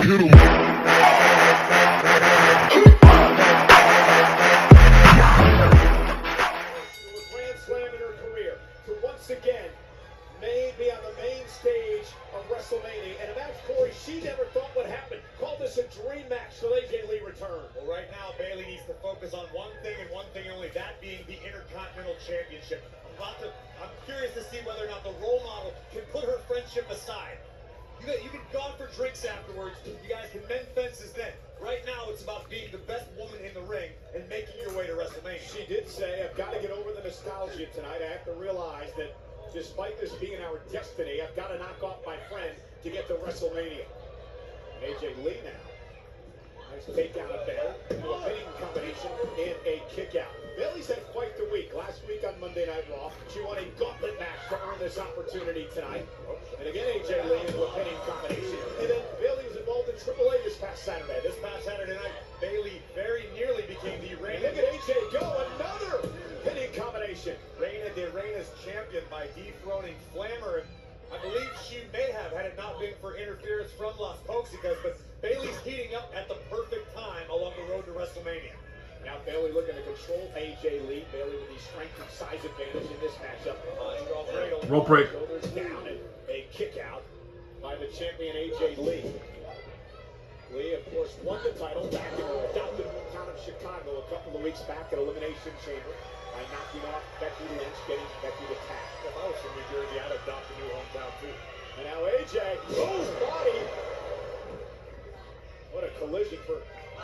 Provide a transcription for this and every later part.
Grand slam in her career to once again be on the main stage of WrestleMania. And a match, Corey, she never thought would happen. Called this a dream match till AJ Lee returned. Well, right now, Bayley needs to focus on one thing and one thing only, that being the Intercontinental Championship. I'm curious to see whether or not the role model can put her friendship aside. You can go out for drinks afterwards. You guys can mend fences then. Right now, it's about being the best woman in the ring and making your way to WrestleMania. She did say, I've got to get over the nostalgia tonight. I have to realize that despite this being our destiny, I've got to knock off my friend to get to WrestleMania. AJ Lee now. Nice takedown of Bayley into a pinning combination and a kick out. Bayley's had quite the week. Last week on Monday Night Raw, she won a gauntlet match to earn this opportunity tonight. And again, AJ Lee into a pinning combination. And then Bayley was involved in AAA this past Saturday. This past Saturday night, Bayley very nearly became the reigning. Look at AJ go, another pinning combination. Reigning the Reigna's champion by dethroning Flammer. I believe she may have, had it not been for interference from Las Pokesikas, but Bayley's heating up at the perfect time along the road to WrestleMania. Now Bayley looking to control AJ Lee. Bayley with the strength and size advantage in this matchup. Rope break. Shoulders down and a kick out by the champion AJ Lee. Lee, of course, won the title back in her adopted town of Chicago a couple of weeks back at Elimination Chamber by knocking off Becky Lynch, getting Becky to tap. If I was from New Jersey, I'd adopt a new hometown too. And now AJ, goes body. What a collision for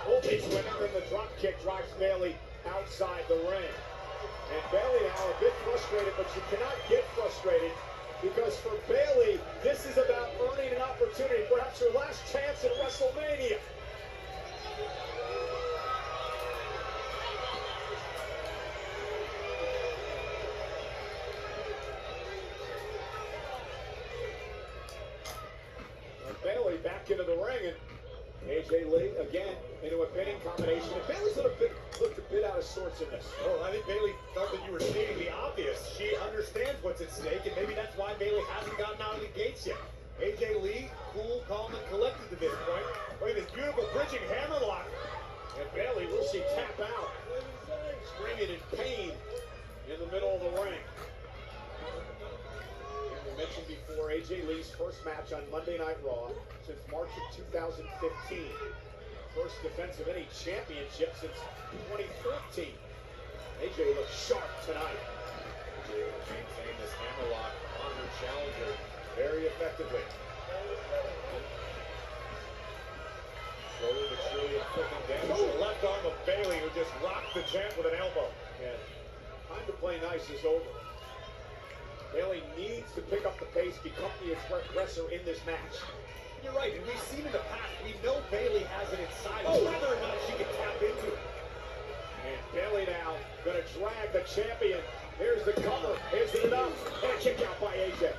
both these women. And the drop kick drives Bayley outside the ring. And Bayley now a bit frustrated, but she cannot get frustrated because for Bayley, this is about earning an opportunity, perhaps her last chance at WrestleMania. Bayley back into the ring, and AJ Lee again into a pinning combination. And Bayley's looked a bit out of sorts in this. Well, I think Bayley thought that you were stating the obvious. She understands what's at stake, and maybe that's why Bayley hasn't gotten out of the gates yet. AJ Lee, cool, calm, and collected to this point. Look at this beautiful bridging hammerlock. And Bayley, will she tap out? Screaming in pain in the middle of the ring. Mentioned before, AJ Lee's first match on Monday Night Raw since March of 2015. First defense of any championship since 2014. AJ looks sharp tonight. AJ will maintain this hammerlock on her challenger very effectively. Slowly but surely inflicting damage to the left arm of Bayley, who just rocked the champ with an elbow. And time to play nice is over. Bayley needs to pick up the pace, become the aggressor in this match. You're right, and we've seen in the past, we know Bayley has it inside her, whether or not she can tap into it. And Bayley now going to drag the champion. Here's the cover. Is it enough? And a kick out by AJ.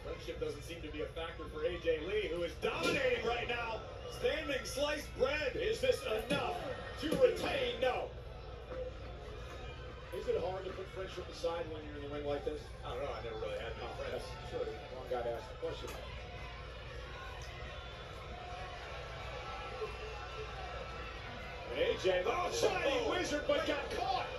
Friendship doesn't seem to be a factor for AJ Lee, who is dominating right now. Standing sliced bread. Is this enough to retain? No. Is it hard to put friendship aside when you're in the ring like this? I don't know. I never really had any friends. Sure, wrong guy to ask the question. And AJ, shining wizard, but got caught.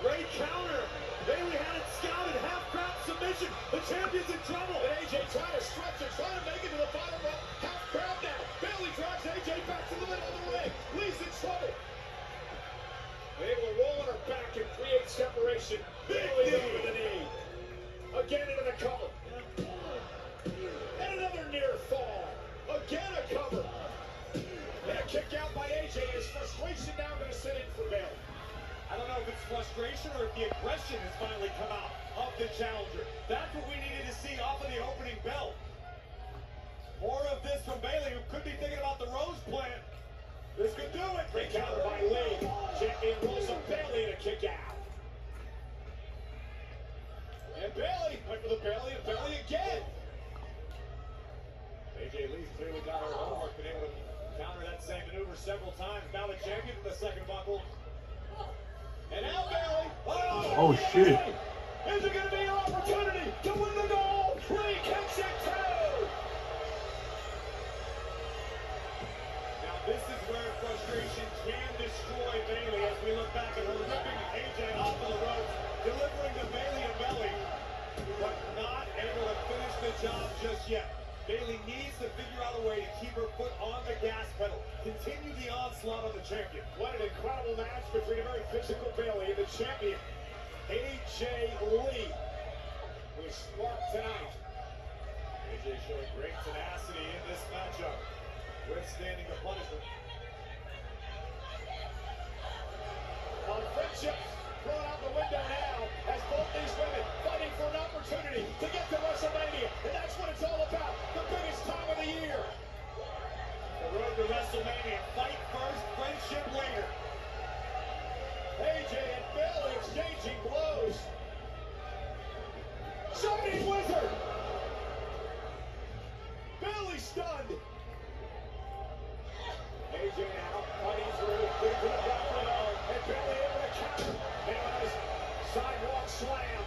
Great counter. Bayley had it scouted. Half crowd submission. The champion's in trouble. And AJ trying to stretch it, trying to make it to the bottom row. Half crowd now. Bayley drives AJ back to the middle of the ring. Lee's in trouble. They're able to roll on her back and create separation. Bayley with the knee. Again into the cover. And another near fall. Again a cover. And a kick out by AJ. Is frustration now going to sit in for Bayley? I don't know if it's frustration or if the aggression has finally come out of the challenger. That's what we needed to see off of the opening bell. More of this from Bayley, who could be thinking about the rose plant. This could do it. Great counter by Lee. Champion rolls up Bayley and a kick out. And Bayley went for the Bayley and Bayley again. AJ Lee's clearly got her homework, been able to counter that same maneuver several times. Now the champion with the second buckle. And now Bayley. Oh shit. Is it going to be over? champion. What an incredible match between a very physical Bayley and the champion, AJ Lee, who is sparked tonight. AJ showing great tenacity in this matchup, withstanding the punishment. On friendship thrown out the window now as both these women fighting for an opportunity to get to WrestleMania. And that's what it's all about, the biggest time of the year. The road to WrestleMania, fight first, friendship later. AJ and Bayley exchanging blows. Shining Wizard! Bayley stunned. AJ now fighting through to the back window, and Bayley able to counter. Now his sidewalk slam.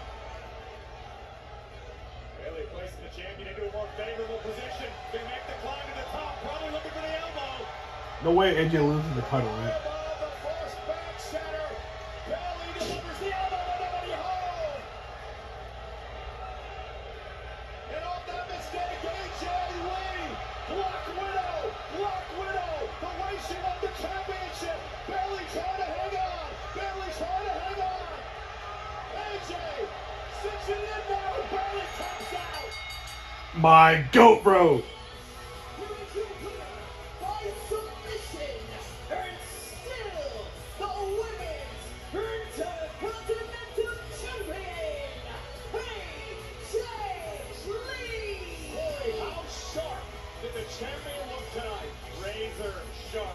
Bayley placing the champion into a more favorable position. They make the climb to the top, probably looking for the elbow. No way AJ loses the title, right? Elbow, the first back center. Bayley delivers the elbow, and nobody home. And off that mistake, AJ Lee, Black Widow, the way she won the championship. Bayley trying to hang on. AJ cinching in now, and Bayley taps out. My GOAT, bro. By submission, and still the women's intercontinental champion, AJ Lee. Boy, how sharp did the champion look tonight? Razor sharp.